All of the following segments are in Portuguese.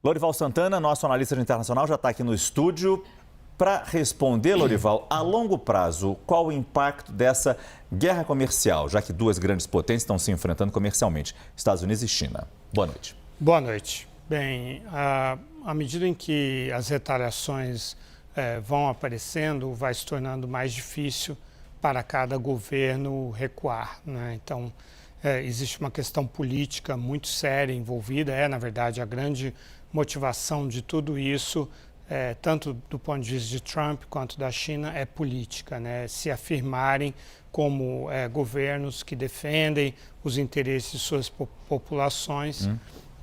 Lorival Santana, nosso analista internacional, já está aqui no estúdio. Para responder, Lorival, a longo prazo, qual o impacto dessa guerra comercial, já que duas grandes potências estão se enfrentando comercialmente, Estados Unidos e China? Boa noite. Boa noite. Bem, à medida em que as retaliações vão aparecendo, vai se tornando mais difícil para cada governo recuar, né? Então, existe uma questão política muito séria envolvida, na verdade, a grande motivação de tudo isso, tanto do ponto de vista de Trump quanto da China, é política, né? Se afirmarem como governos que defendem os interesses de suas populações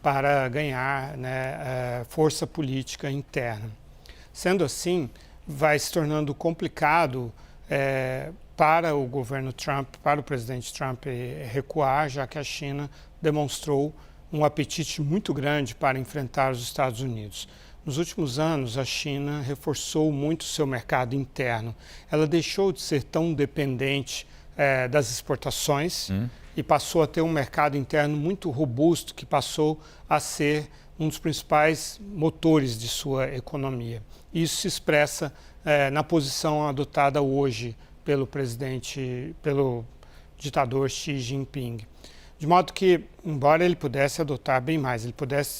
para ganhar, né, força política interna. Sendo assim, vai se tornando complicado para o governo Trump, para o presidente Trump recuar, já que a China demonstrou um apetite muito grande para enfrentar os Estados Unidos. Nos últimos anos, a China reforçou muito o seu mercado interno. Ela deixou de ser tão dependente das exportações e passou a ter um mercado interno muito robusto, que passou a ser um dos principais motores de sua economia. Isso se expressa na posição adotada hoje pelo ditador Xi Jinping. De modo que, embora ele pudesse adotar bem mais, ele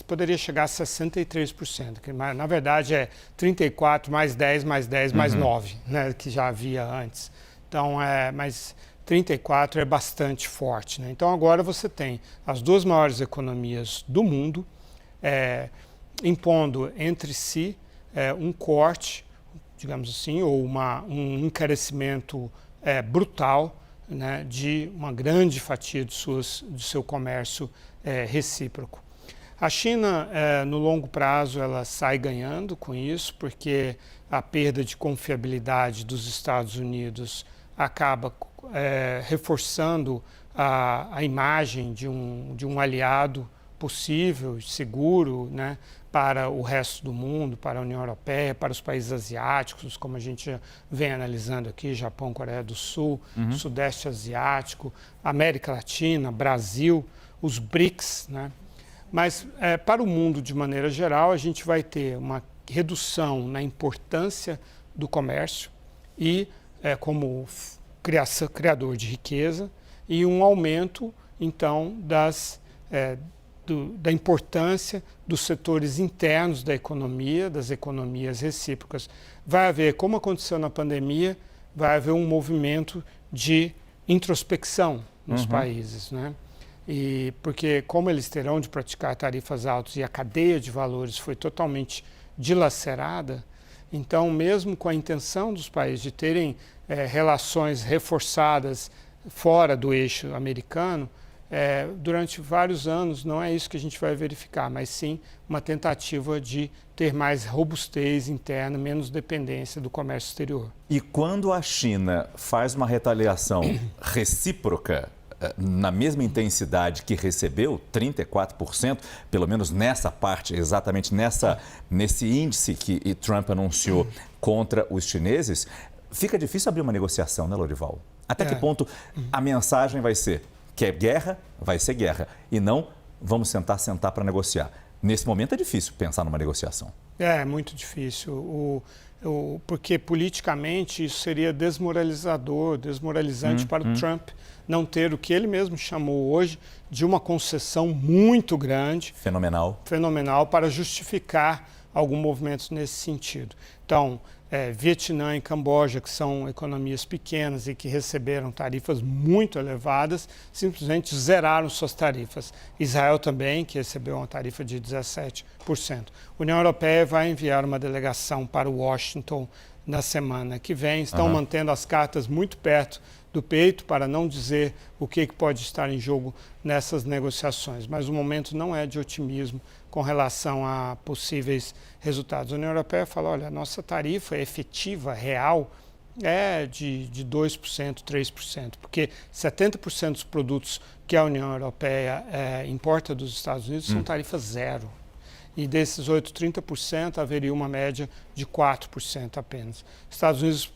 poderia chegar a 63%, que na verdade é 34 mais 10 mais 10 mais 9, né, que já havia antes. Então, mas 34 é bastante forte, né? Então agora você tem as duas maiores economias do mundo impondo entre si um corte, digamos assim, ou um encarecimento brutal, né, de uma grande fatia do seu comércio recíproco. A China, no longo prazo, ela sai ganhando com isso, porque a perda de confiabilidade dos Estados Unidos acaba reforçando a imagem de um aliado possível, seguro, né, para o resto do mundo, para a União Europeia, para os países asiáticos, como a gente já vem analisando aqui, Japão, Coreia do Sul, Sudeste Asiático, América Latina, Brasil, os BRICS, né? Mas para o mundo, de maneira geral, a gente vai ter uma redução na importância do comércio e como criador de riqueza e um aumento, então, da importância dos setores internos da economia, das economias recíprocas. Vai haver, como aconteceu na pandemia, vai haver um movimento de introspecção nos países, né? E porque como eles terão de praticar tarifas altas e a cadeia de valores foi totalmente dilacerada, então mesmo com a intenção dos países de terem relações reforçadas fora do eixo americano, durante vários anos não é isso que a gente vai verificar, mas sim uma tentativa de ter mais robustez interna, menos dependência do comércio exterior. E quando a China faz uma retaliação recíproca, na mesma intensidade que recebeu, 34%, pelo menos nessa parte, exatamente nesse índice que Trump anunciou contra os chineses, fica difícil abrir uma negociação, né, Lorival? Até que ponto a mensagem vai ser: quer guerra, vai ser guerra. E não, vamos sentar para negociar. Nesse momento é difícil pensar numa negociação. É muito difícil, porque politicamente isso seria desmoralizante para o Trump não ter o que ele mesmo chamou hoje de uma concessão muito grande. Fenomenal para justificar algum movimento nesse sentido. Então, Vietnã e Camboja, que são economias pequenas e que receberam tarifas muito elevadas, simplesmente zeraram suas tarifas. Israel também, que recebeu uma tarifa de 17%. A União Europeia vai enviar uma delegação para Washington na semana que vem. Estão mantendo as cartas muito perto do peito para não dizer o que pode estar em jogo nessas negociações. Mas o momento não é de otimismo com relação a possíveis resultados. A União Europeia fala: olha, a nossa tarifa efetiva, real, é de 2%, 3%, porque 70% dos produtos que a União Europeia importa dos Estados Unidos são tarifas zero. E desses 30% haveria uma média de 4% apenas. Estados Unidos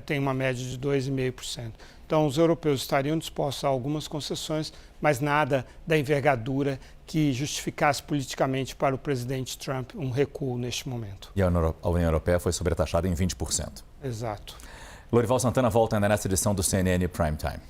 tem uma média de 2,5%. Então, os europeus estariam dispostos a algumas concessões, mas nada da envergadura que justificasse politicamente para o presidente Trump um recuo neste momento. E a União Europeia foi sobretaxada em 20%. Exato. Lorival Santana volta ainda nessa edição do CNN Prime Time.